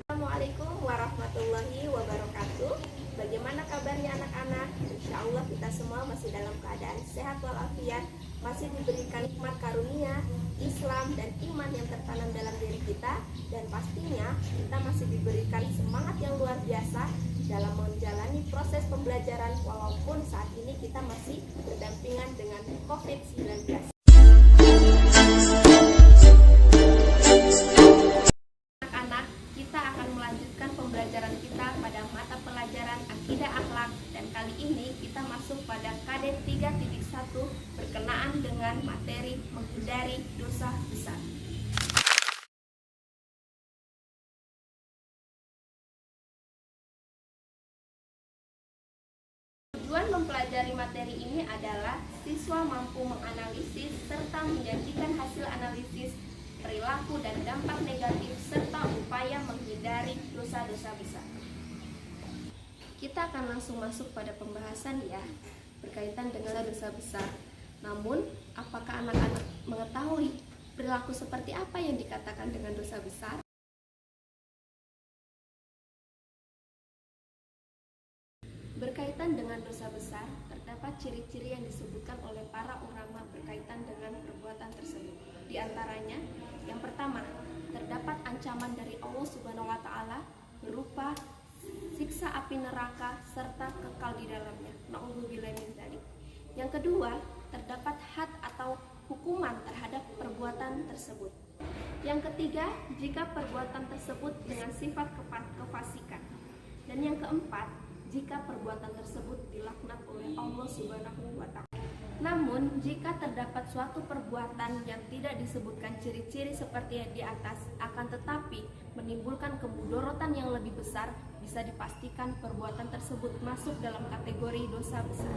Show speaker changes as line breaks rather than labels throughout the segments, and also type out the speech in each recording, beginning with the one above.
Assalamualaikum warahmatullahi wabarakatuh. Bagaimana kabarnya anak-anak? Insya Allah kita semua masih dalam keadaan sehat walafiat, masih diberikan nikmat karunia, Islam dan iman yang tertanam dalam diri kita, dan pastinya kita masih diberikan semangat yang luar biasa dalam menjalani proses pembelajaran walaupun saat ini kita masih berdampingan dengan COVID-19. Kita akan melanjutkan pembelajaran kita pada mata pelajaran Akidah Akhlak, dan kali ini kita masuk pada KD 3.1 berkenaan dengan materi menghindari dosa besar. Tujuan mempelajari materi ini adalah siswa mampu menganalisis serta menjanjikan hasil analisis perilaku dan dampak negatif serta upaya menghindari dosa-dosa besar. Kita akan langsung masuk pada pembahasan ya, berkaitan dengan dosa besar. Namun, apakah anak-anak mengetahui perilaku seperti apa yang dikatakan dengan dosa besar? Berkaitan dengan dosa besar, terdapat ciri-ciri yang disebutkan oleh para ulama berkaitan dengan perbuatan tersebut. Di antaranya, yang pertama, terdapat ancaman dari Allah Subhanahu wa Ta'ala berupa siksa api neraka serta kekal di dalamnya. Na'udzubillahi min dzalik. Yang kedua, terdapat had atau hukuman terhadap perbuatan tersebut. Yang ketiga, jika perbuatan tersebut dengan sifat kefasikan. Dan yang keempat, jika perbuatan tersebut dilaknat oleh Allah Subhanahu wa Ta'ala. Namun, jika terdapat suatu perbuatan yang tidak disebutkan ciri-ciri seperti yang di atas, akan tetapi menimbulkan kemudorotan yang lebih besar, bisa dipastikan perbuatan tersebut masuk dalam kategori dosa besar.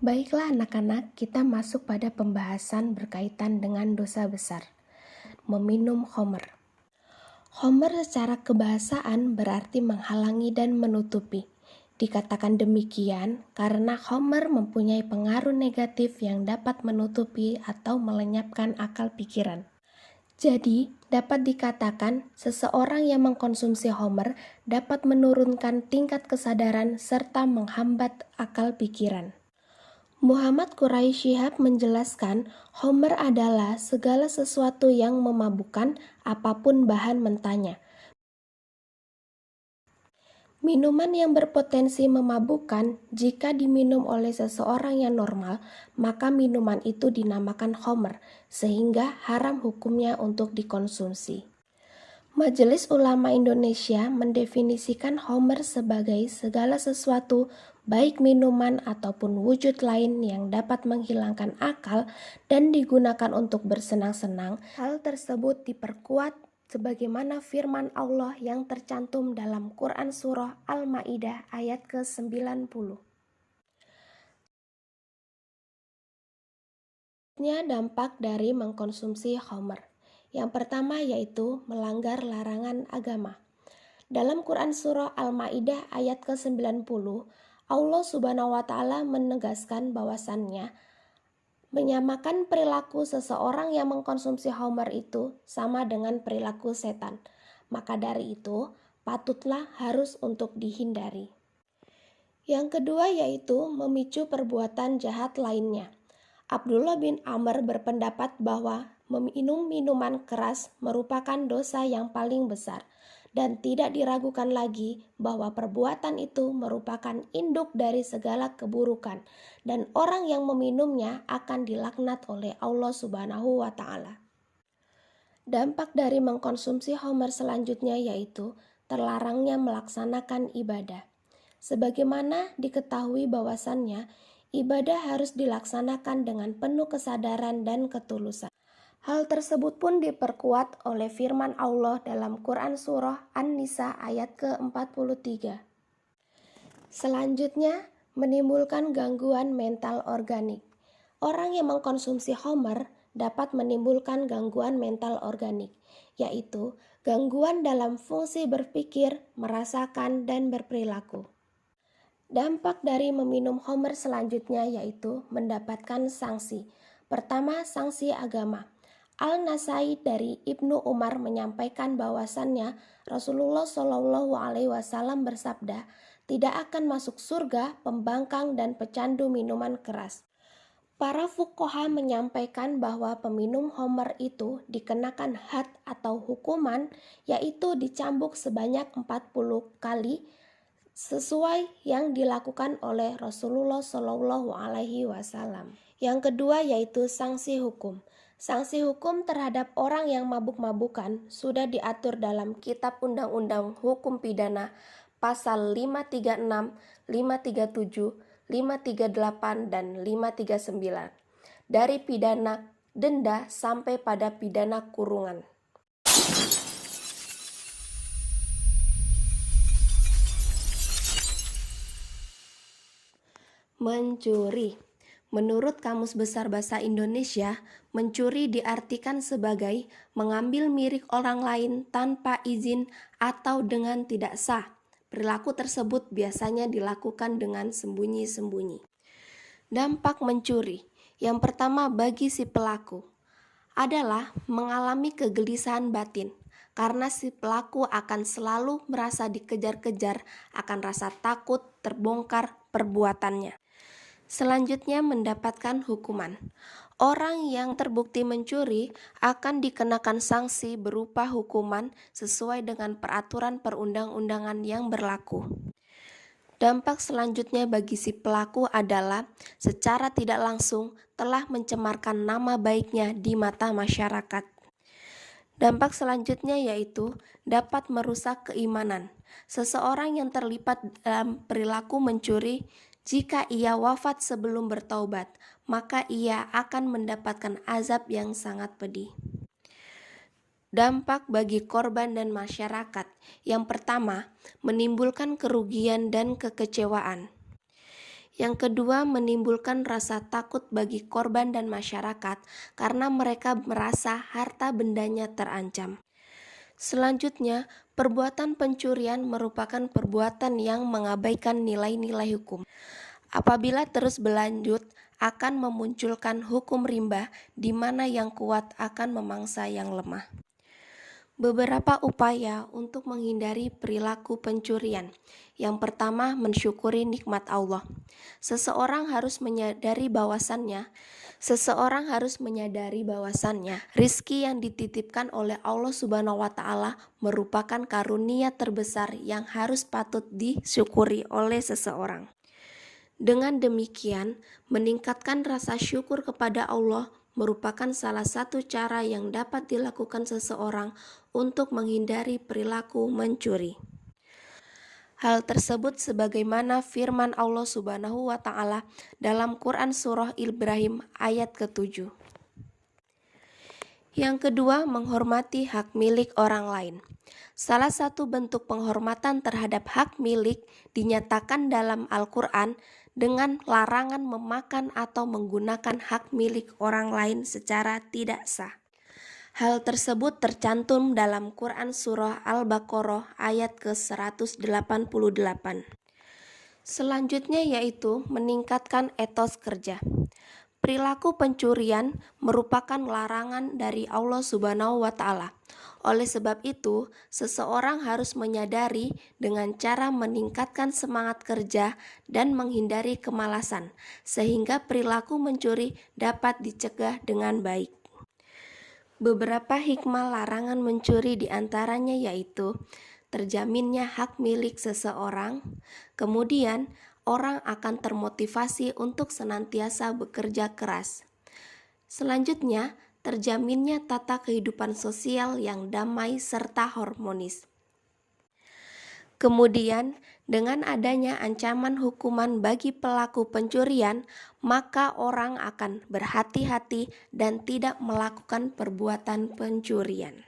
Baiklah anak-anak, kita masuk pada pembahasan berkaitan dengan dosa besar. Meminum khamr. Khamr secara kebahasaan berarti menghalangi dan menutupi. Dikatakan demikian karena khamr mempunyai pengaruh negatif yang dapat menutupi atau melenyapkan akal pikiran. Jadi, dapat dikatakan seseorang yang mengkonsumsi khamr dapat menurunkan tingkat kesadaran serta menghambat akal pikiran. Muhammad Quraish Shihab menjelaskan, khamr adalah segala sesuatu yang memabukkan apapun bahan mentahnya. Minuman yang berpotensi memabukkan jika diminum oleh seseorang yang normal, maka minuman itu dinamakan khamr, sehingga haram hukumnya untuk dikonsumsi. Majelis Ulama Indonesia mendefinisikan khamr sebagai segala sesuatu, baik minuman ataupun wujud lain yang dapat menghilangkan akal dan digunakan untuk bersenang-senang. Hal tersebut diperkuat sebagaimana firman Allah yang tercantum dalam Quran Surah Al-Ma'idah ayat ke-90. Dampak dari mengkonsumsi khamr. Yang pertama yaitu melanggar larangan agama. Dalam Quran Surah Al-Ma'idah ayat ke-90, Allah Subhanahu wa Ta'ala menegaskan bahwasannya menyamakan perilaku seseorang yang mengkonsumsi khamr itu sama dengan perilaku setan. Maka dari itu, patutlah harus untuk dihindari. Yang kedua yaitu memicu perbuatan jahat lainnya. Abdullah bin Amr berpendapat bahwa meminum minuman keras merupakan dosa yang paling besar, dan tidak diragukan lagi bahwa perbuatan itu merupakan induk dari segala keburukan, dan orang yang meminumnya akan dilaknat oleh Allah Subhanahu wa Ta'ala. Dampak dari mengkonsumsi khamar selanjutnya yaitu terlarangnya melaksanakan ibadah. Sebagaimana diketahui bahwasannya ibadah harus dilaksanakan dengan penuh kesadaran dan ketulusan. Hal tersebut pun diperkuat oleh firman Allah dalam Quran Surah An-Nisa ayat ke-43. Selanjutnya, menimbulkan gangguan mental organik. Orang yang mengkonsumsi khamar dapat menimbulkan gangguan mental organik, yaitu gangguan dalam fungsi berpikir, merasakan, dan berperilaku. Dampak dari meminum khamar selanjutnya yaitu mendapatkan sanksi. Pertama, sanksi agama. Al-Nasai dari Ibnu Umar menyampaikan bahwasannya Rasulullah Shallallahu Alaihi Wasallam bersabda, tidak akan masuk surga pembangkang dan pecandu minuman keras. Para fuqaha menyampaikan bahwa peminum khamar itu dikenakan had atau hukuman, yaitu dicambuk sebanyak 40 kali sesuai yang dilakukan oleh Rasulullah Shallallahu Alaihi Wasallam. Yang kedua yaitu sanksi hukum. Sanksi hukum terhadap orang yang mabuk-mabukan sudah diatur dalam Kitab Undang-Undang Hukum Pidana pasal 536, 537, 538, dan 539. Dari pidana denda sampai pada pidana kurungan. Mencuri. Menurut Kamus Besar Bahasa Indonesia, mencuri diartikan sebagai mengambil milik orang lain tanpa izin atau dengan tidak sah. Perilaku tersebut biasanya dilakukan dengan sembunyi-sembunyi. Dampak mencuri. Yang pertama bagi si pelaku adalah mengalami kegelisahan batin, karena si pelaku akan selalu merasa dikejar-kejar, akan rasa takut terbongkar perbuatannya. Selanjutnya mendapatkan hukuman. Orang yang terbukti mencuri akan dikenakan sanksi berupa hukuman sesuai dengan peraturan perundang-undangan yang berlaku. Dampak selanjutnya bagi si pelaku adalah secara tidak langsung telah mencemarkan nama baiknya di mata masyarakat. Dampak selanjutnya yaitu dapat merusak keimanan. Seseorang yang terlibat dalam perilaku mencuri, jika ia wafat sebelum bertaubat, maka ia akan mendapatkan azab yang sangat pedih. Dampak bagi korban dan masyarakat. Yang pertama, menimbulkan kerugian dan kekecewaan. Yang kedua, menimbulkan rasa takut bagi korban dan masyarakat karena mereka merasa harta bendanya terancam. Selanjutnya, perbuatan pencurian merupakan perbuatan yang mengabaikan nilai-nilai hukum. Apabila terus berlanjut, akan memunculkan hukum rimba di mana yang kuat akan memangsa yang lemah. Beberapa upaya untuk menghindari perilaku pencurian. Yang pertama, mensyukuri nikmat Allah. Seseorang harus menyadari bahwasannya rizki yang dititipkan oleh Allah Subhanahu wa Ta'ala merupakan karunia terbesar yang harus patut disyukuri oleh seseorang. Dengan demikian, meningkatkan rasa syukur kepada Allah merupakan salah satu cara yang dapat dilakukan seseorang untuk menghindari perilaku mencuri. Hal tersebut sebagaimana firman Allah Subhanahu wa Ta'ala dalam Quran Surah Ibrahim ayat ke-7. Yang kedua, menghormati hak milik orang lain. Salah satu bentuk penghormatan terhadap hak milik dinyatakan dalam Al-Quran dengan larangan memakan atau menggunakan hak milik orang lain secara tidak sah. Hal tersebut tercantum dalam Quran Surah Al-Baqarah ayat ke-188. Selanjutnya yaitu meningkatkan etos kerja. Perilaku pencurian merupakan larangan dari Allah Subhanahu wa Ta'ala. Oleh sebab itu, seseorang harus menyadari dengan cara meningkatkan semangat kerja dan menghindari kemalasan, sehingga perilaku mencuri dapat dicegah dengan baik. Beberapa hikmah larangan mencuri diantaranya yaitu terjaminnya hak milik seseorang, kemudian orang akan termotivasi untuk senantiasa bekerja keras. Selanjutnya, terjaminnya tata kehidupan sosial yang damai serta harmonis. Kemudian, dengan adanya ancaman hukuman bagi pelaku pencurian, maka orang akan berhati-hati dan tidak melakukan perbuatan pencurian.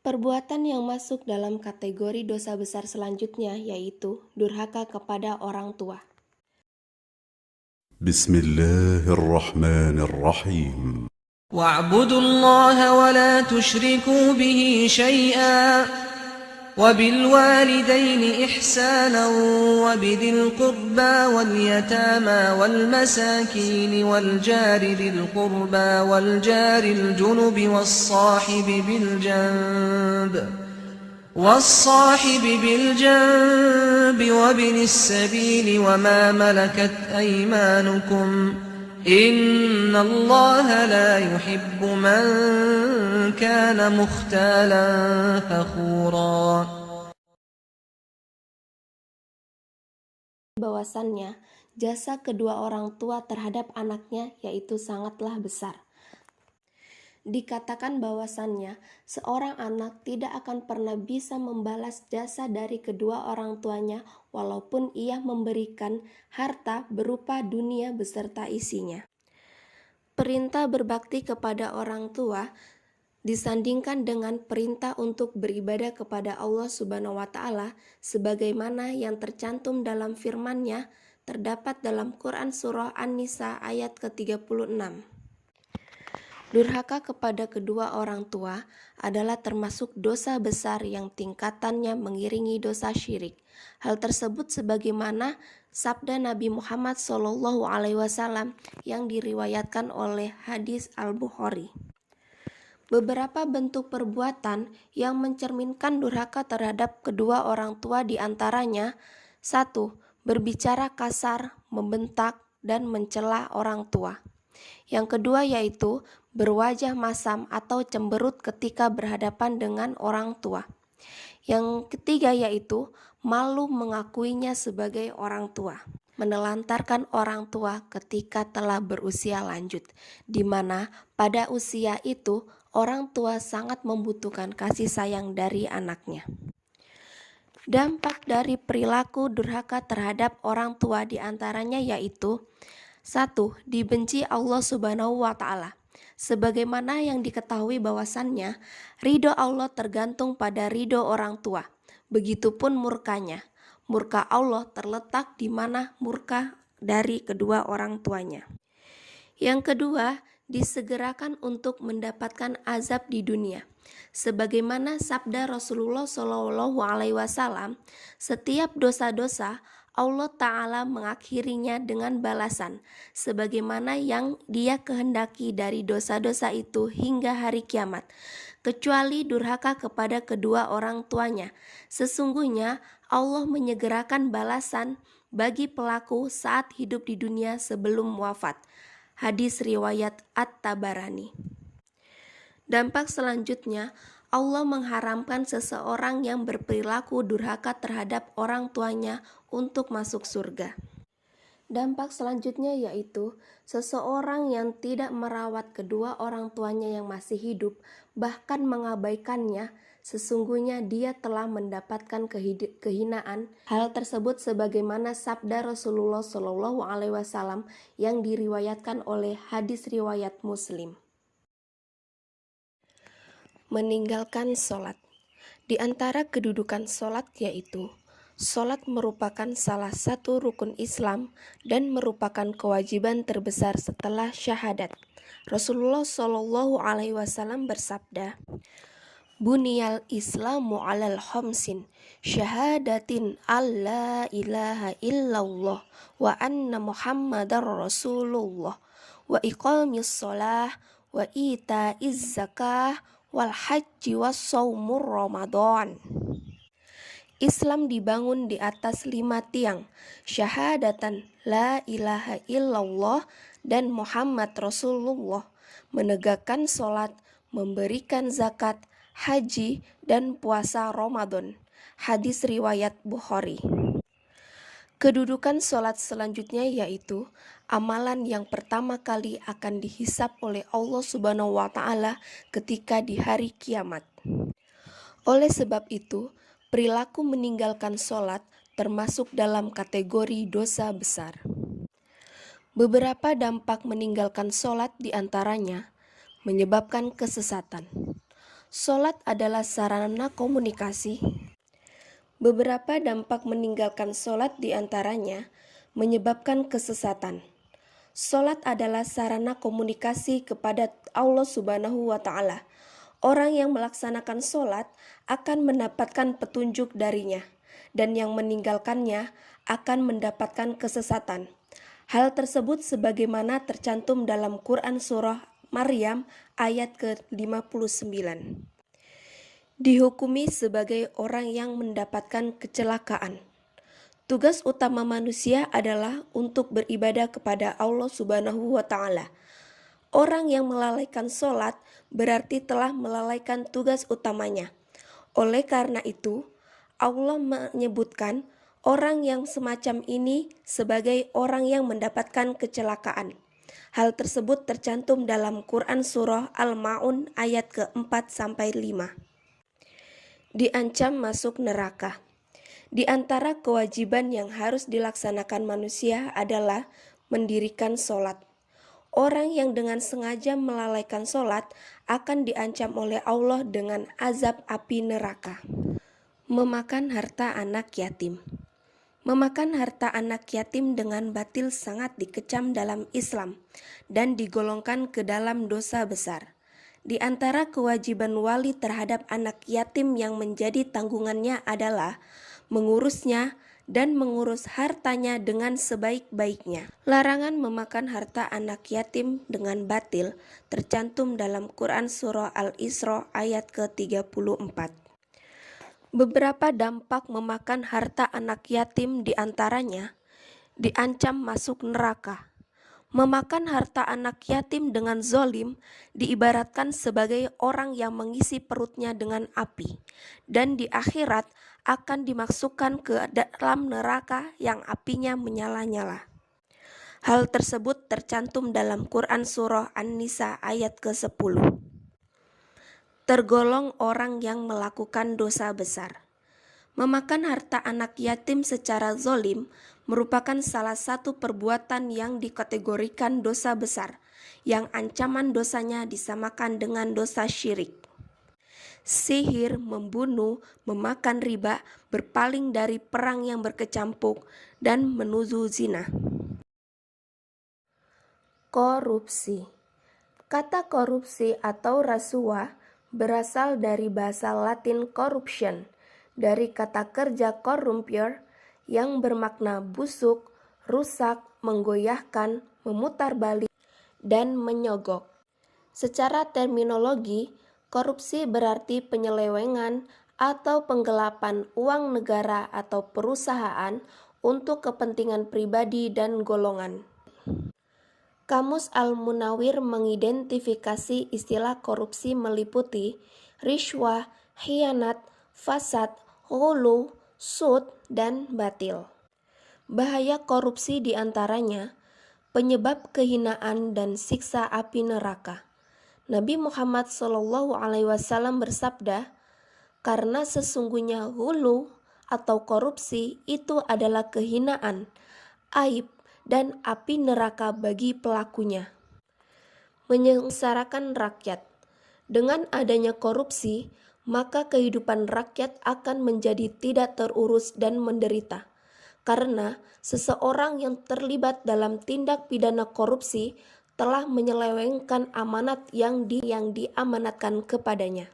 Perbuatan yang masuk dalam kategori dosa besar selanjutnya yaitu durhaka kepada orang tua.
Bismillahirrahmanirrahim.
واعبدوا الله ولا تشركوا به شيئا وبالوالدين إحسانا وبذي القربى واليتامى والمساكين والجار ذي القربى والجار الجنب والصاحب بالجنب وابن السبيل وما ملكت أيمانكم إن الله لا يحب من كان مختالا فخورا.
Bahwasannya, jasa kedua orang tua terhadap anaknya yaitu sangatlah besar. Dikatakan bahwasannya, seorang anak tidak akan pernah bisa membalas jasa dari kedua orang tuanya walaupun ia memberikan harta berupa dunia beserta isinya. Perintah berbakti kepada orang tua disandingkan dengan perintah untuk beribadah kepada Allah Subhanahu wa Ta'ala sebagaimana yang tercantum dalam firman-Nya terdapat dalam Quran surah An-Nisa ayat ke-36. Durhaka kepada kedua orang tua adalah termasuk dosa besar yang tingkatannya mengiringi dosa syirik. Hal tersebut sebagaimana sabda Nabi Muhammad SAW yang diriwayatkan oleh hadis Al-Bukhari. Beberapa bentuk perbuatan yang mencerminkan durhaka terhadap kedua orang tua diantaranya 1. Berbicara kasar, membentak, dan mencela orang tua. Yang kedua yaitu berwajah masam atau cemberut ketika berhadapan dengan orang tua. Yang ketiga yaitu malu mengakuinya sebagai orang tua. Menelantarkan orang tua ketika telah berusia lanjut, di mana pada usia itu orang tua sangat membutuhkan kasih sayang dari anaknya. Dampak dari perilaku durhaka terhadap orang tua diantaranya yaitu 1. Dibenci Allah Subhanahu wa Ta'ala. Sebagaimana yang diketahui bahwasannya, ridho Allah tergantung pada ridho orang tua. Begitupun murkanya. Murka Allah terletak di mana murka dari kedua orang tuanya. Yang kedua, disegerakan untuk mendapatkan azab di dunia. Sebagaimana sabda Rasulullah SAW, setiap dosa-dosa Allah Ta'ala mengakhirinya dengan balasan, sebagaimana yang Dia kehendaki dari dosa-dosa itu hingga hari kiamat, kecuali durhaka kepada kedua orang tuanya. Sesungguhnya Allah menyegerakan balasan bagi pelaku saat hidup di dunia sebelum wafat. Hadis riwayat At-Tabarani. Dampak selanjutnya, Allah mengharamkan seseorang yang berperilaku durhaka terhadap orang tuanya untuk masuk surga. Dampak selanjutnya yaitu seseorang yang tidak merawat kedua orang tuanya yang masih hidup, bahkan mengabaikannya, sesungguhnya dia telah mendapatkan kehinaan. Hal tersebut sebagaimana sabda Rasulullah SAW yang diriwayatkan oleh hadis riwayat Muslim. Meninggalkan sholat. Di antara kedudukan sholat yaitu sholat merupakan salah satu rukun Islam dan merupakan kewajiban terbesar setelah syahadat. Rasulullah SAW bersabda, Buniyal Islamu alal khamsin, syahadatin alla ilaha illallah wa anna muhammadar rasulullah wa iqamis sholah wa ita'iz zakah wal haji was saumur ramadan. Islam dibangun di atas 5 tiang, syahadatan la ilaha illallah, dan Muhammad Rasulullah menegakkan sholat, memberikan zakat, haji, dan puasa Ramadan. Hadis riwayat Bukhari. Kedudukan sholat selanjutnya yaitu amalan yang pertama kali akan dihisap oleh Allah Subhanahu wa Ta'ala ketika di hari kiamat. Oleh sebab itu, perilaku meninggalkan sholat termasuk dalam kategori dosa besar. Beberapa dampak meninggalkan sholat diantaranya menyebabkan kesesatan. Sholat adalah sarana komunikasi. Beberapa dampak meninggalkan sholat diantaranya menyebabkan kesesatan. Sholat adalah sarana komunikasi kepada Allah Subhanahu wa Ta'ala. Orang yang melaksanakan sholat akan mendapatkan petunjuk darinya, dan yang meninggalkannya akan mendapatkan kesesatan. Hal tersebut sebagaimana tercantum dalam Quran Surah Maryam ayat ke-59. Dihukumi sebagai orang yang mendapatkan kecelakaan. Tugas utama manusia adalah untuk beribadah kepada Allah Subhanahu wa Ta'ala. Orang yang melalaikan sholat berarti telah melalaikan tugas utamanya. Oleh karena itu, Allah menyebutkan orang yang semacam ini sebagai orang yang mendapatkan kecelakaan. Hal tersebut tercantum dalam Quran Surah Al-Ma'un ayat ke-4-5. Diancam masuk neraka. Di antara kewajiban yang harus dilaksanakan manusia adalah mendirikan sholat. Orang yang dengan sengaja melalaikan sholat akan diancam oleh Allah dengan azab api neraka. Memakan harta anak yatim. Memakan harta anak yatim dengan batil sangat dikecam dalam Islam dan digolongkan ke dalam dosa besar. Di antara kewajiban wali terhadap anak yatim yang menjadi tanggungannya adalah mengurusnya dan mengurus hartanya dengan sebaik-baiknya. Larangan memakan harta anak yatim dengan batil tercantum dalam Quran Surah Al-Isra ayat ke-34. Beberapa dampak memakan harta anak yatim diantaranya diancam masuk neraka. Memakan harta anak yatim dengan zolim diibaratkan sebagai orang yang mengisi perutnya dengan api, dan di akhirat akan dimasukkan ke dalam neraka yang apinya menyala-nyala. Hal tersebut tercantum dalam Quran Surah An-Nisa ayat ke-10. Tergolong orang yang melakukan dosa besar. Memakan harta anak yatim secara zolim merupakan salah satu perbuatan yang dikategorikan dosa besar, yang ancaman dosanya disamakan dengan dosa syirik. Sihir, membunuh, memakan riba, berpaling dari perang yang berkecampuk, dan menuju zina. Korupsi. Kata korupsi atau rasuah berasal dari bahasa Latin corruption, dari kata kerja corrumpere yang bermakna busuk, rusak, menggoyahkan, memutarbalik, dan menyogok. Secara terminologi, korupsi berarti penyelewengan atau penggelapan uang negara atau perusahaan untuk kepentingan pribadi dan golongan. Kamus Al-Munawir mengidentifikasi istilah korupsi meliputi rishwah, khianat, fasad, ghulu, sud, dan batil. Bahaya korupsi diantaranya penyebab kehinaan dan siksa api neraka. Nabi Muhammad SAW bersabda, karena sesungguhnya ghulu atau korupsi itu adalah kehinaan, aib, dan api neraka bagi pelakunya. Menyengsarakan rakyat. Dengan adanya korupsi, maka kehidupan rakyat akan menjadi tidak terurus dan menderita. Karena seseorang yang terlibat dalam tindak pidana korupsi telah menyelewengkan amanat yang diamanatkan kepadanya.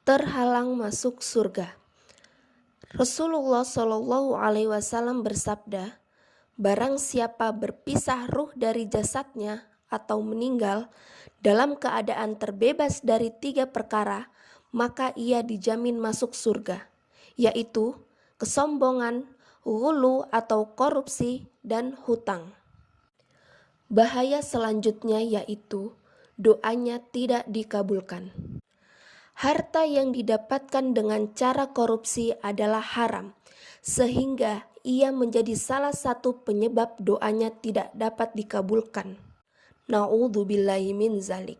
Terhalang masuk surga. Rasulullah SAW bersabda, barang siapa berpisah ruh dari jasadnya atau meninggal dalam keadaan terbebas dari 3 perkara, maka ia dijamin masuk surga, yaitu kesombongan, ghulu atau korupsi, dan hutang. Bahaya selanjutnya yaitu doanya tidak dikabulkan. Harta yang didapatkan dengan cara korupsi adalah haram, sehingga ia menjadi salah satu penyebab doanya tidak dapat dikabulkan. Na'udzubillahi min zalik.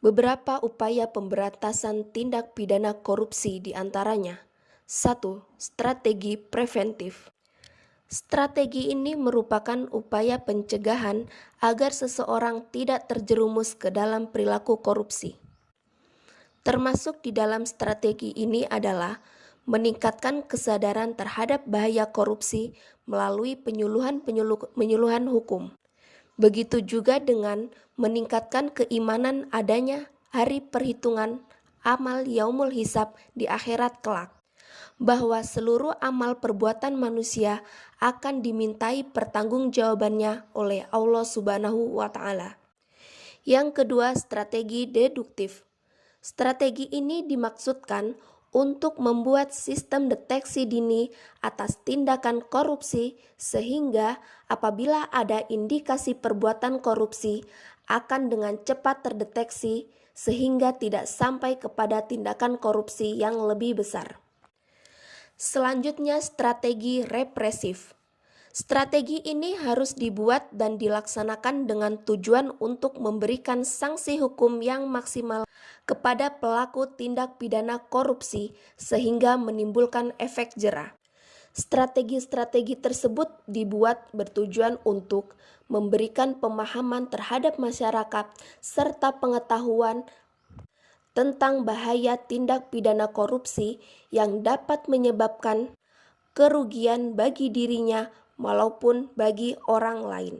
Beberapa upaya pemberantasan tindak pidana korupsi diantaranya: 1. Strategi preventif. Strategi ini merupakan upaya pencegahan agar seseorang tidak terjerumus ke dalam perilaku korupsi. Termasuk di dalam strategi ini adalah meningkatkan kesadaran terhadap bahaya korupsi melalui penyuluhan hukum. Begitu juga dengan meningkatkan keimanan adanya hari perhitungan amal yaumul hisab di akhirat kelak, bahwa seluruh amal perbuatan manusia akan dimintai pertanggungjawabannya oleh Allah Subhanahu wa Ta'ala. Yang kedua, strategi deduktif. Strategi ini dimaksudkan untuk membuat sistem deteksi dini atas tindakan korupsi, sehingga apabila ada indikasi perbuatan korupsi akan dengan cepat terdeteksi sehingga tidak sampai kepada tindakan korupsi yang lebih besar. Selanjutnya, strategi represif. Strategi ini harus dibuat dan dilaksanakan dengan tujuan untuk memberikan sanksi hukum yang maksimal kepada pelaku tindak pidana korupsi sehingga menimbulkan efek jera. Strategi-strategi tersebut dibuat bertujuan untuk memberikan pemahaman terhadap masyarakat serta pengetahuan tentang bahaya tindak pidana korupsi yang dapat menyebabkan kerugian bagi dirinya maupun bagi orang lain.